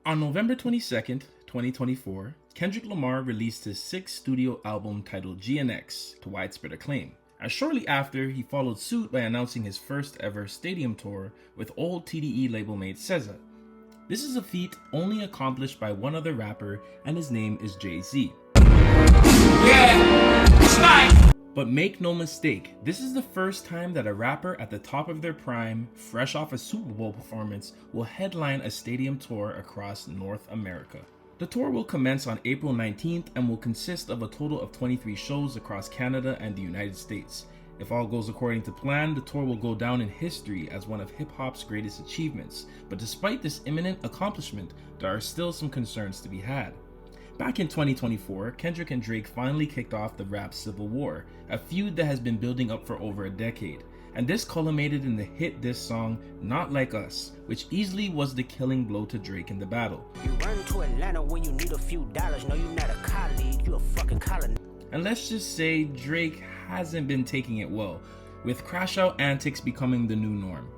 On November 22nd, 2024, Kendrick Lamar released his sixth studio album titled GNX to widespread acclaim. And shortly after, he followed suit by announcing his first ever stadium tour with old TDE label mate SZA. This is a feat only accomplished by one other rapper, and his name is Jay-Z. Yeah, it's nice. But make no mistake, this is the first time that a rapper at the top of their prime, fresh off a Super Bowl performance, will headline a stadium tour across North America. The tour will commence on April 19th and will consist of a total of 23 shows across Canada and the United States. If all goes according to plan, the tour will go down in history as one of hip-hop's greatest achievements. But despite this imminent accomplishment, there are still some concerns to be had. Back in 2024, Kendrick and Drake finally kicked off the rap civil war, a feud that has been building up for over a decade. And this culminated in the hit diss song, Not Like Us, which easily was the killing blow to Drake in the battle. You run to Atlanta when you need a few dollars, no, you're not a colleague, you a fucking colony. And let's just say Drake hasn't been taking it well, with crash out antics becoming the new norm.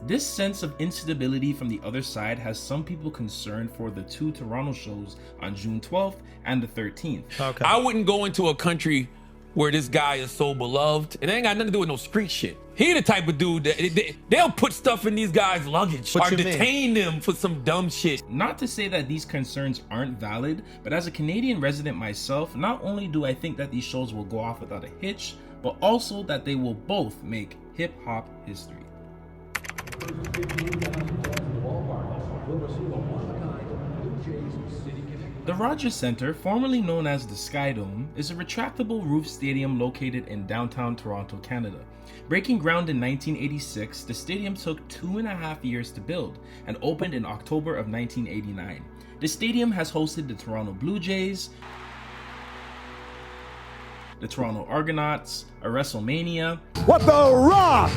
This sense of instability from the other side has some people concerned for the two Toronto shows on June 12th and the 13th. Okay. I wouldn't go into a country where this guy is so beloved. It ain't got nothing to do with no street shit. He the type of dude that they'll put stuff in these guys' luggage or detain them for some dumb shit. Not to say that these concerns aren't valid, but as a Canadian resident myself, not only do I think that these shows will go off without a hitch, but also that they will both make hip-hop history. The Rogers Centre, formerly known as the Sky Dome, is a retractable roof stadium located in downtown Toronto, Canada. Breaking ground in 1986, the stadium took 2.5 years to build and opened in October of 1989. The stadium has hosted the Toronto Blue Jays, the Toronto Argonauts, a WrestleMania, What the Rock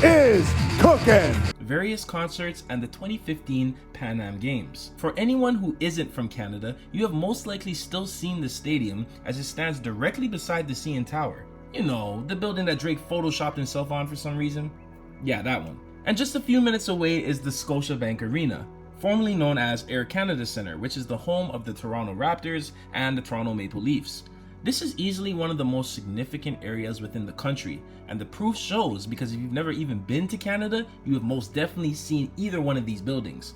is cooking, various concerts, and the 2015 Pan Am Games. For anyone who isn't from Canada, you have most likely still seen the stadium as it stands directly beside the CN Tower. You know, the building that Drake photoshopped himself on for some reason. Yeah, that one. And just a few minutes away is the Scotiabank Arena, formerly known as Air Canada Centre, which is the home of the Toronto Raptors and the Toronto Maple Leafs. This is easily one of the most significant areas within the country, and the proof shows because if you've never even been to Canada, you have most definitely seen either one of these buildings.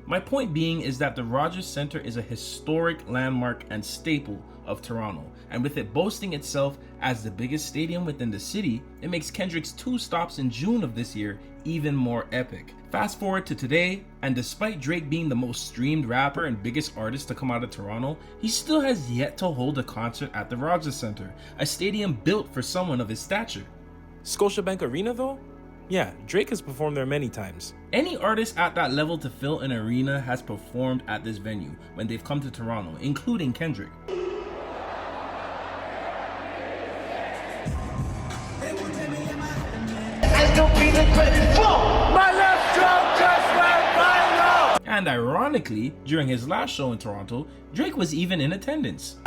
My point being is that the Rogers Centre is a historic landmark and staple of Toronto, and with it boasting itself as the biggest stadium within the city, it makes Kendrick's 2 stops in June of this year even more epic. Fast forward to today, and despite Drake being the most streamed rapper and biggest artist to come out of Toronto, he still has yet to hold a concert at the Rogers Centre, a stadium built for someone of his stature. Scotiabank Arena though? Yeah, Drake has performed there many times. Any artist at that level to fill an arena has performed at this venue when they've come to Toronto, including Kendrick. And ironically, during his last show in Toronto, Drake was even in attendance.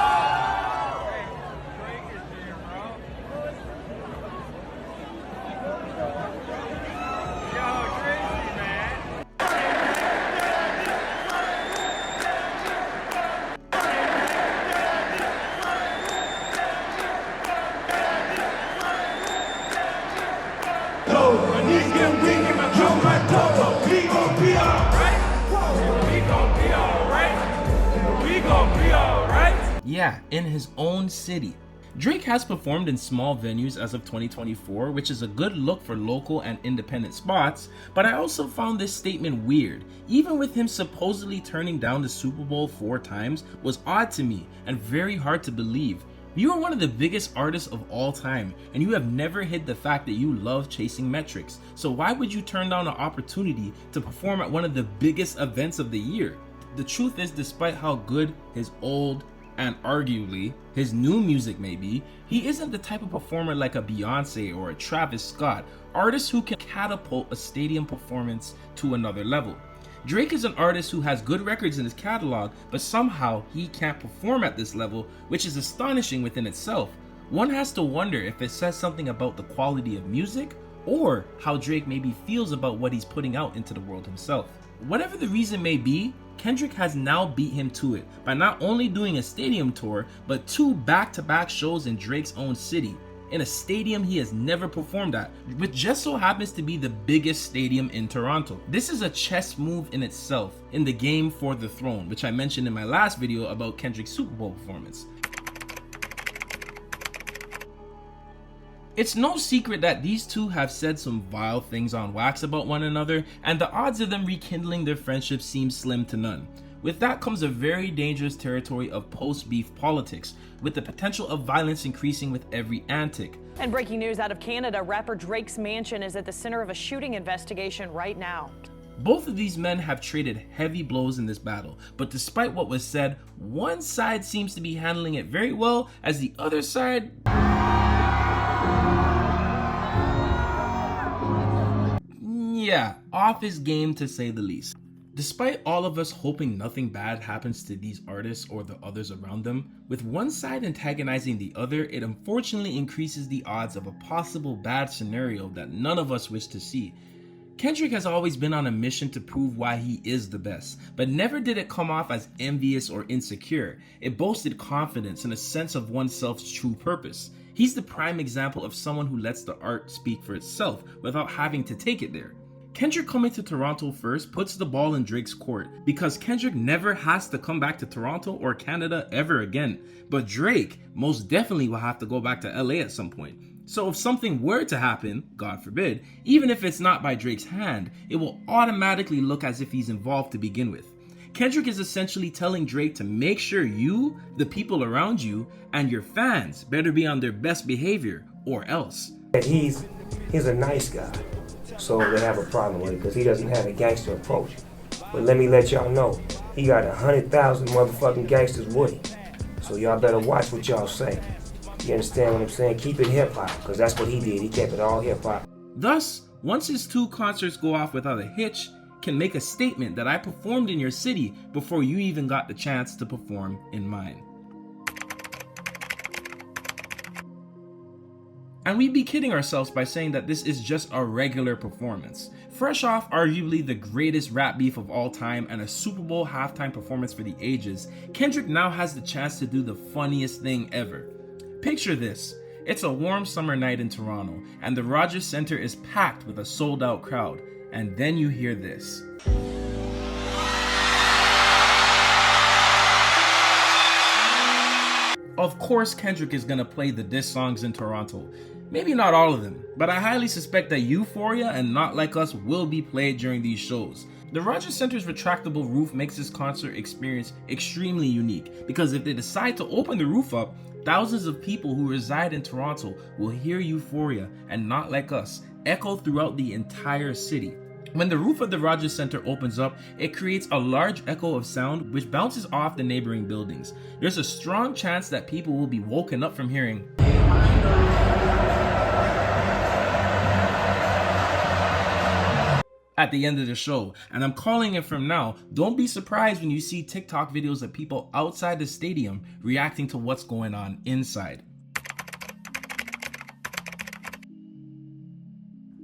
Yeah, in his own city. Drake has performed in small venues as of 2024, which is a good look for local and independent spots, but I also found this statement weird. Even with him supposedly turning down the Super Bowl 4 times was odd to me and very hard to believe. You are one of the biggest artists of all time, and you have never hid the fact that you love chasing metrics. So why would you turn down an opportunity to perform at one of the biggest events of the year? The truth is, despite how good his old and arguably his new music may be, he isn't the type of performer like a Beyonce or a Travis Scott, artists who can catapult a stadium performance to another level. Drake is an artist who has good records in his catalog, but somehow he can't perform at this level, which is astonishing within itself. One has to wonder if it says something about the quality of music or how Drake maybe feels about what he's putting out into the world himself. Whatever the reason may be, Kendrick has now beat him to it by not only doing a stadium tour, but 2 back-to-back shows in Drake's own city, in a stadium he has never performed at, which just so happens to be the biggest stadium in Toronto. This is a chess move in itself in the game for the throne, which I mentioned in my last video about Kendrick's Super Bowl performance. It's no secret that these two have said some vile things on wax about one another, and the odds of them rekindling their friendship seem slim to none. With that comes a very dangerous territory of post-beef politics, with the potential of violence increasing with every antic. And breaking news out of Canada, rapper Drake's mansion is at the center of a shooting investigation right now. Both of these men have traded heavy blows in this battle, but despite what was said, one side seems to be handling it very well, as the other side... yeah, off his game to say the least. Despite all of us hoping nothing bad happens to these artists or the others around them, with one side antagonizing the other, it unfortunately increases the odds of a possible bad scenario that none of us wish to see. Kendrick has always been on a mission to prove why he is the best, but never did it come off as envious or insecure. It boasted confidence and a sense of oneself's true purpose. He's the prime example of someone who lets the art speak for itself without having to take it there. Kendrick coming to Toronto first puts the ball in Drake's court, because Kendrick never has to come back to Toronto or Canada ever again, but Drake most definitely will have to go back to LA at some point. So if something were to happen, God forbid, even if it's not by Drake's hand, it will automatically look as if he's involved to begin with. Kendrick is essentially telling Drake to make sure you, the people around you, and your fans better be on their best behavior, or else. He's a nice guy, so they have a problem with it because he doesn't have a gangster approach. But let me let y'all know, he got 100,000 motherfucking gangsters with him. So y'all better watch what y'all say. You understand what I'm saying? Keep it hip-hop, because that's what he did. He kept it all hip-hop. Thus, once his 2 concerts go off without a hitch, can make a statement that I performed in your city before you even got the chance to perform in mine. And we'd be kidding ourselves by saying that this is just a regular performance. Fresh off arguably the greatest rap beef of all time and a Super Bowl halftime performance for the ages, Kendrick now has the chance to do the funniest thing ever. Picture this. It's a warm summer night in Toronto, and the Rogers Centre is packed with a sold-out crowd. And then you hear this. Of course Kendrick is gonna play the diss songs in Toronto. Maybe not all of them, but I highly suspect that Euphoria and Not Like Us will be played during these shows. The Rogers Center's retractable roof makes this concert experience extremely unique, because if they decide to open the roof up, thousands of people who reside in Toronto will hear Euphoria and Not Like Us echo throughout the entire city. When the roof of the Rogers Centre opens up, it creates a large echo of sound which bounces off the neighboring buildings. There's a strong chance that people will be woken up from hearing at the end of the show, and I'm calling it from now. Don't be surprised when you see TikTok videos of people outside the stadium reacting to what's going on inside.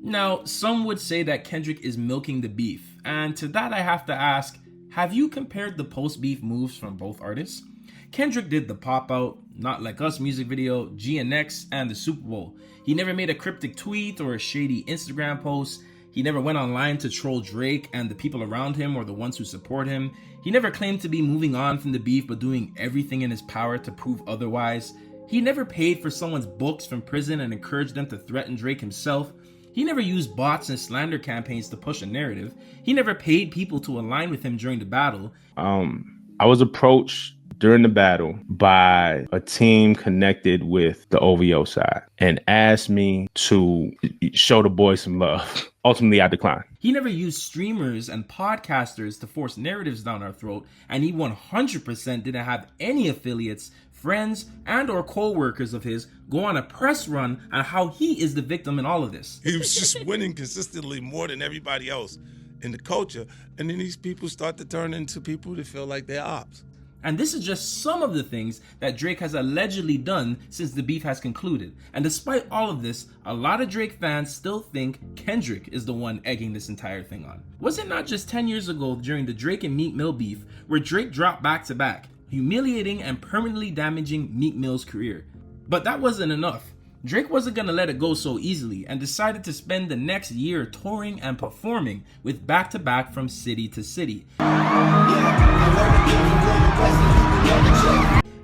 Now, some would say that Kendrick is milking the beef, and to that I have to ask, have you compared the post-beef moves from both artists? Kendrick did the pop-out, Not Like Us music video, GNX, and the Super Bowl. He never made a cryptic tweet or a shady Instagram post. He never went online to troll Drake and the people around him or the ones who support him. He never claimed to be moving on from the beef but doing everything in his power to prove otherwise. He never paid for someone's books from prison and encouraged them to threaten Drake himself. He never used bots and slander campaigns to push a narrative. He never paid people to align with him during the battle. I was approached during the battle by a team connected with the OVO side and asked me to show the boys some love. Ultimately, I declined. He never used streamers and podcasters to force narratives down our throat, and he 100% didn't have any affiliates, friends, and or co-workers of his go on a press run on how he is the victim in all of this. He was just winning consistently more than everybody else in the culture, and then these people start to turn into people that feel like they're ops. And this is just some of the things that Drake has allegedly done since the beef has concluded. And despite all of this, a lot of Drake fans still think Kendrick is the one egging this entire thing on. Was it not just 10 years ago during the Drake and Meek Mill beef where Drake dropped back to back, humiliating and permanently damaging Meek Mill's career? But that wasn't enough. Drake wasn't gonna let it go so easily and decided to spend the next year touring and performing with back-to-back from city to city.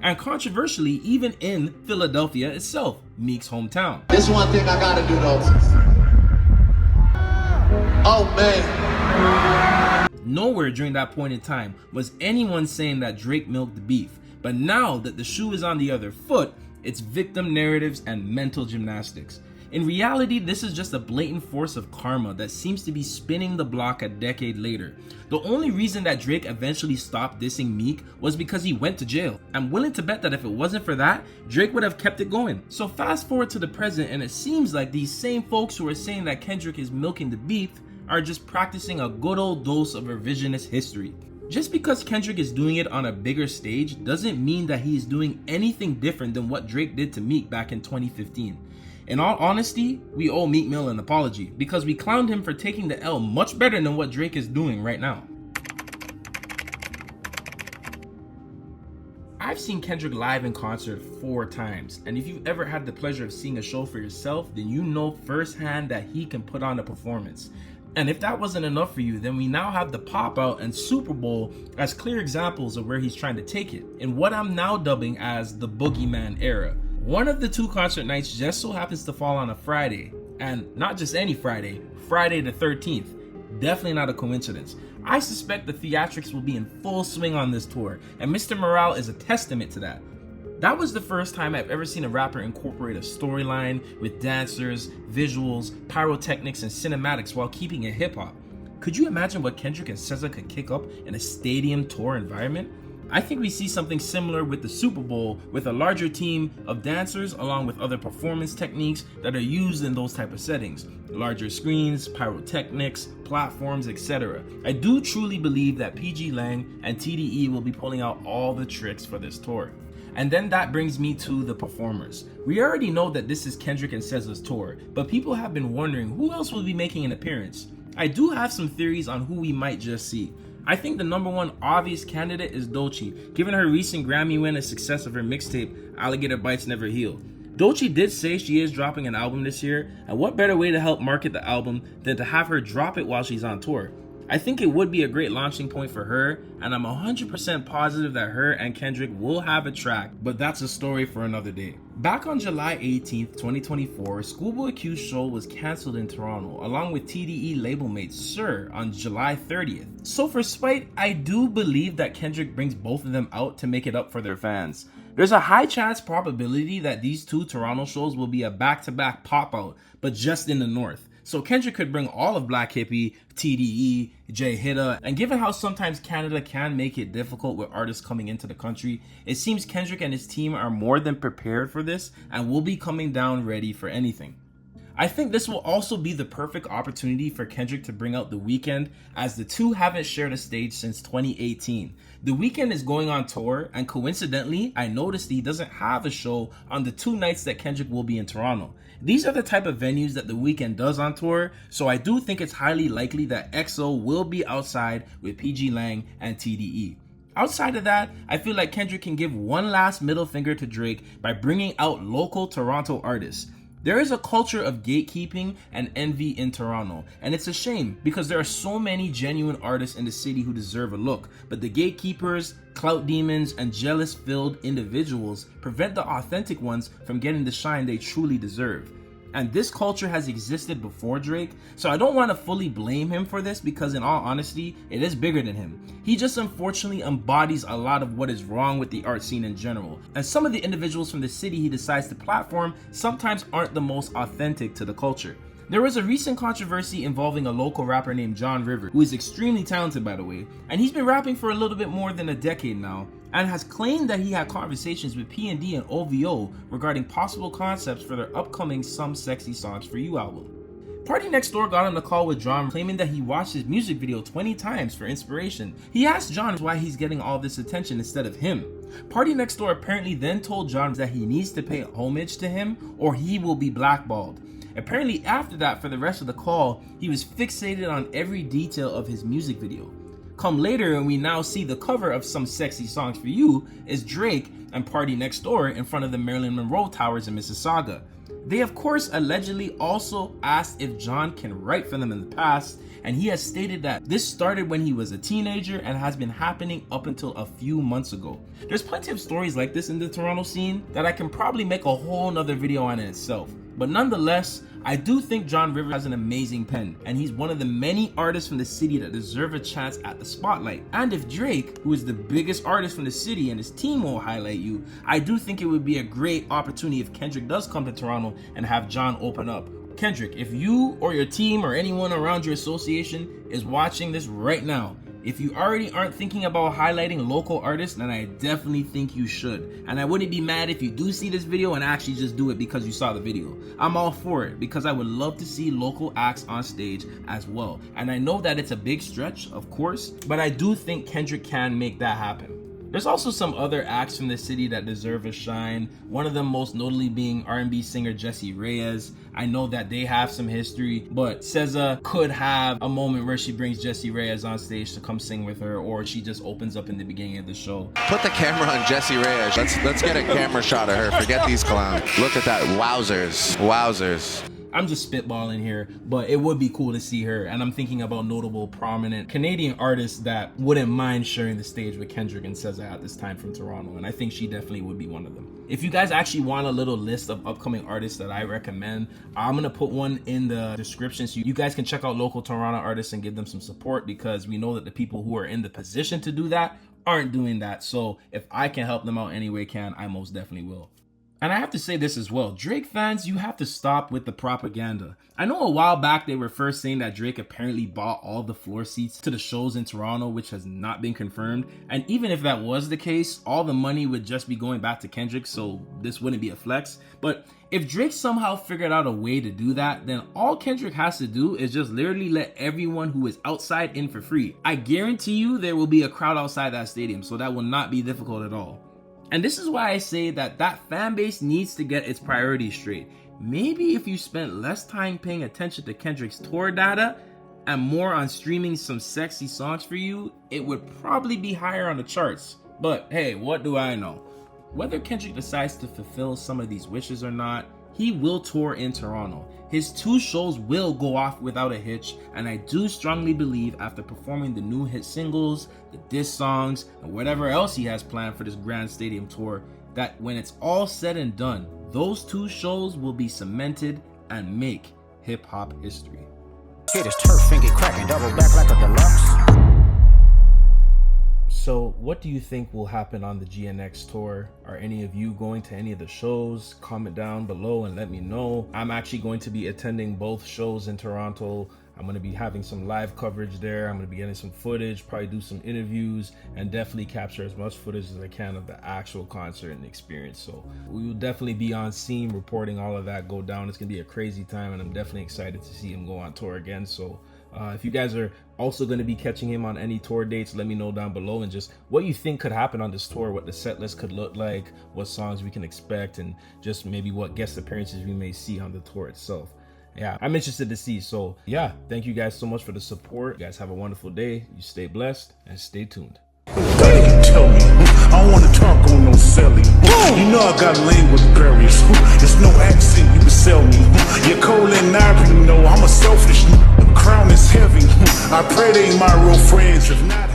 And controversially, even in Philadelphia itself, Meek's hometown. This one thing I gotta do though. Oh man. Nowhere during that point in time was anyone saying that Drake milked the beef. But now that the shoe is on the other foot, it's victim narratives and mental gymnastics. In reality, this is just a blatant force of karma that seems to be spinning the block a decade later. The only reason that Drake eventually stopped dissing Meek was because he went to jail. I'm willing to bet that if it wasn't for that, Drake would have kept it going. So fast forward to the present, and it seems like these same folks who are saying that Kendrick is milking the beef are just practicing a good old dose of revisionist history. Just because Kendrick is doing it on a bigger stage doesn't mean that he is doing anything different than what Drake did to Meek back in 2015. In all honesty, we owe Meek Mill an apology because we clowned him for taking the L much better than what Drake is doing right now. I've seen Kendrick live in concert 4 times, and if you've ever had the pleasure of seeing a show for yourself, then you know firsthand that he can put on a performance. And if that wasn't enough for you, then we now have the Pop Out and Super Bowl as clear examples of where he's trying to take it, in what I'm now dubbing as the Boogeyman era. One of the 2 concert nights just so happens to fall on a Friday, and not just any Friday, Friday the 13th. Definitely not a coincidence. I suspect the theatrics will be in full swing on this tour, and Mr. Morale is a testament to that. That was the first time I've ever seen a rapper incorporate a storyline with dancers, visuals, pyrotechnics, and cinematics while keeping it hip-hop. Could you imagine what Kendrick and SZA could kick up in a stadium tour environment? I think we see something similar with the Super Bowl, with a larger team of dancers along with other performance techniques that are used in those type of settings. Larger screens, pyrotechnics, platforms, etc. I do truly believe that PG Lang and TDE will be pulling out all the tricks for this tour. And then that brings me to the performers. We already know that this is Kendrick and SZA's tour, but people have been wondering who else will be making an appearance. I do have some theories on who we might just see. I think the number one obvious candidate is Doechii, given her recent Grammy win and success of her mixtape, Alligator Bites Never Heal. Doechii did say she is dropping an album this year, and what better way to help market the album than to have her drop it while she's on tour? I think it would be a great launching point for her, and I'm 100% positive that her and Kendrick will have a track, but that's a story for another day. Back on July 18th, 2024, Schoolboy Q's show was cancelled in Toronto, along with TDE label mate Sir on July 30th. So for spite, I do believe that Kendrick brings both of them out to make it up for their fans. There's a high chance probability that these 2 Toronto shows will be a back-to-back pop-out, but just in the north. So Kendrick could bring all of Black Hippie, TDE, J Hitta, and given how sometimes Canada can make it difficult with artists coming into the country, it seems Kendrick and his team are more than prepared for this and will be coming down ready for anything. I think this will also be the perfect opportunity for Kendrick to bring out The Weeknd, as the 2 haven't shared a stage since 2018. The Weeknd is going on tour, and coincidentally, I noticed he doesn't have a show on the 2 nights that Kendrick will be in Toronto. These are the type of venues that The Weeknd does on tour, so I do think it's highly likely that EXO will be outside with PG Lang and TDE. Outside of that, I feel like Kendrick can give one last middle finger to Drake by bringing out local Toronto artists. There is a culture of gatekeeping and envy in Toronto, and it's a shame because there are so many genuine artists in the city who deserve a look, but the gatekeepers, clout demons, and jealous-filled individuals prevent the authentic ones from getting the shine they truly deserve. And this culture has existed before Drake, so I don't want to fully blame him for this because in all honesty, it is bigger than him. He just unfortunately embodies a lot of what is wrong with the art scene in general, and some of the individuals from the city he decides to platform sometimes aren't the most authentic to the culture. There was a recent controversy involving a local rapper named John River, who is extremely talented by the way, and he's been rapping for a little bit more than a decade now, and has claimed that he had conversations with P&D and OVO regarding possible concepts for their upcoming Some Sexy Songs For You album. Party Next Door got on the call with John, claiming that he watched his music video 20 times for inspiration. He asked John why he's getting all this attention instead of him. Party Next Door apparently then told John that he needs to pay homage to him or he will be blackballed. Apparently after that, for the rest of the call, he was fixated on every detail of his music video. Come later, and we now see the cover of Some Sexy Songs for You is Drake and Party Next Door in front of the Marilyn Monroe Towers in Mississauga. They of course allegedly also asked if John can write for them in the past, and he has stated that this started when he was a teenager and has been happening up until a few months ago. There's plenty of stories like this in the Toronto scene that I can probably make a whole nother video on in itself. But nonetheless, I do think John Rivers has an amazing pen, and he's one of the many artists from the city that deserve a chance at the spotlight. And if Drake, who is the biggest artist from the city, and his team will highlight you, I do think it would be a great opportunity if Kendrick does come to Toronto and have John open up. Kendrick, if you or your team or anyone around your association is watching this right now, if you already aren't thinking about highlighting local artists, then I definitely think you should. And I wouldn't be mad if you do see this video and actually just do it because you saw the video. I'm all for it because I would love to see local acts on stage as well. And I know that it's a big stretch, of course, but I do think Kendrick can make that happen. There's also some other acts from the city that deserve a shine, one of them most notably being R&B singer Jessie Reyez. I know that they have some history, but SZA could have a moment where she brings Jessie Reyez on stage to come sing with her, or she just opens up in the beginning of the show. Put the camera on Jessie Reyez. Let's get a camera shot of her. Forget these clowns. Look at that. Wowzers. Wowzers. I'm just spitballing here, but it would be cool to see her, and I'm thinking about notable, prominent Canadian artists that wouldn't mind sharing the stage with Kendrick and SZA at this time from Toronto, and I think she definitely would be one of them. If you guys actually want a little list of upcoming artists that I recommend, I'm gonna put one in the description so you guys can check out local Toronto artists and give them some support, because we know that the people who are in the position to do that aren't doing that. So if I can help them out any way I can, I most definitely will. And I have to say this as well, Drake fans, you have to stop with the propaganda. I know a while back they were first saying that Drake apparently bought all the floor seats to the shows in Toronto, which has not been confirmed. And even if that was the case, all the money would just be going back to Kendrick, so this wouldn't be a flex. But if Drake somehow figured out a way to do that, then all Kendrick has to do is just literally let everyone who is outside in for free. I guarantee you there will be a crowd outside that stadium, so that will not be difficult at all. And this is why I say that fan base needs to get its priorities straight. Maybe if you spent less time paying attention to Kendrick's tour data and more on streaming Some Sexy Songs for You, it would probably be higher on the charts. But hey, what do I know? Whether Kendrick decides to fulfill some of these wishes or not, he will tour in Toronto. His 2 shows will go off without a hitch, and I do strongly believe after performing the new hit singles, the diss songs, and whatever else he has planned for this grand stadium tour, that when it's all said and done, those 2 shows will be cemented and make hip-hop history. Hit his turf and get cracking, double back like a deluxe. So what do you think will happen on the GNX tour? Are any of you going to any of the shows? Comment down below and let me know. I'm actually going to be attending both shows in Toronto. I'm going to be having some live coverage there. I'm going to be getting some footage, probably do some interviews, and definitely capture as much footage as I can of the actual concert and experience. So we will definitely be on scene reporting all of that go down. It's going to be a crazy time, and I'm definitely excited to see him go on tour again. So if you guys are also going to be catching him on any tour dates, let me know down below, and just what you think could happen on this tour, what the set list could look like, what songs we can expect, and just maybe what guest appearances we may see on the tour itself. Yeah, I'm interested to see. So yeah, thank you guys so much for the support. You guys have a wonderful day. You stay blessed and stay tuned. Tell me, I don't want to talk on no selling. You know I got language barriers. There's no accent you can sell me. You're cold and ivory, you know I'm a selfish. The crown is heavy. I pray they ain't my real friends. If not,